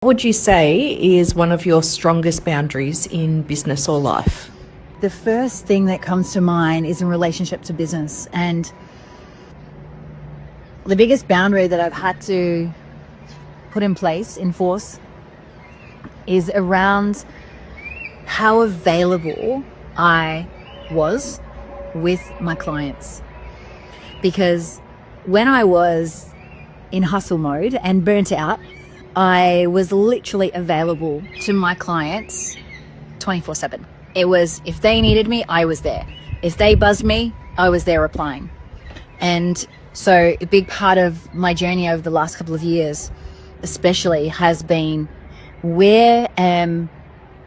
What would you say is one of your strongest boundaries in business or life? The first thing that comes to mind is in relationship to business. And the biggest boundary that I've had to put in place, enforce, is around how available I was with my clients. Because when I was in hustle mode and burnt out, I was literally available to my clients 24/7. It was, if they needed me, I was there. If they buzzed me, I was there replying. And so a big part of my journey over the last couple of years, especially, has been, where am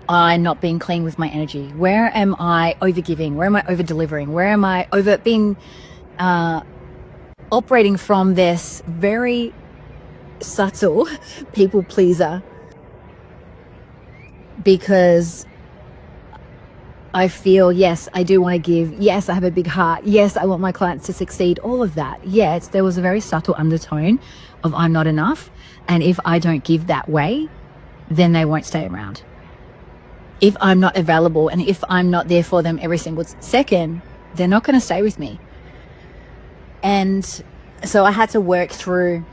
I not being clean with my energy? Where am I overgiving? Where am I over delivering? Where am I over being operating from this very subtle people pleaser? Because I feel, yes, I do want to give. Yes, I have a big heart. Yes, I want my clients to succeed. All of that. Yes, there was a very subtle undertone of I'm not enough. And if I don't give that way, then they won't stay around. If I'm not available and if I'm not there for them every single second, they're not going to stay with me. And so I had to work through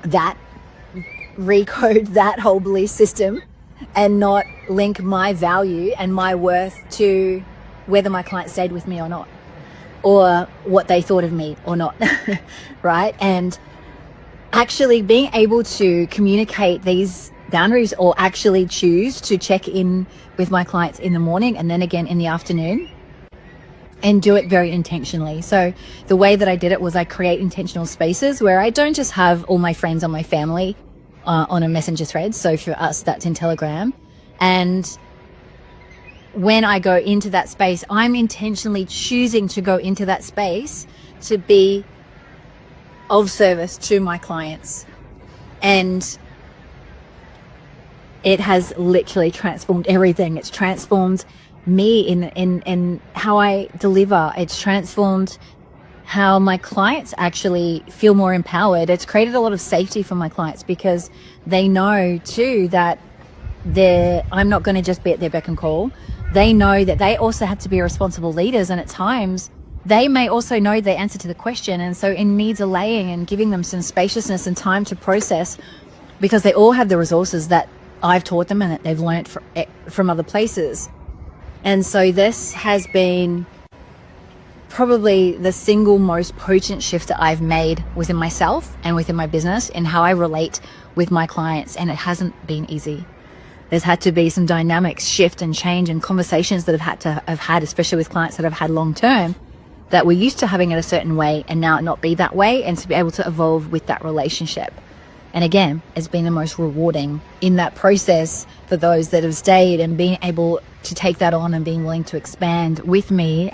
that, recode that whole belief system, and not link my value and my worth to whether my client stayed with me or not, or what they thought of me or not, right? And actually being able to communicate these boundaries, or actually choose to check in with my clients in the morning and then again in the afternoon, and do it very intentionally. So the way that I did it was I create intentional spaces where I don't just have all my friends or my family on a messenger thread. So for us, that's in Telegram. And when I go into that space, I'm intentionally choosing to go into that space to be of service to my clients. And it has literally transformed everything. It's transformed me in how I deliver. It's transformed how my clients actually feel more empowered. It's created a lot of safety for my clients, because they know too that I'm not going to just be at their beck and call. They know that they also have to be responsible leaders, and at times they may also know the answer to the question. And so it needs allaying and giving them some spaciousness and time to process, because they all have the resources that I've taught them and that they've learned from other places. And so this has been probably the single most potent shift that I've made within myself and within my business, in how I relate with my clients. And it hasn't been easy. There's had to be some dynamics shift and change, and conversations that I've had, especially with clients that I've had long term, that we're used to having it a certain way and now it not be that way, and to be able to evolve with that relationship. And again, it's been the most rewarding in that process for those that have stayed and being able to take that on and being willing to expand with me.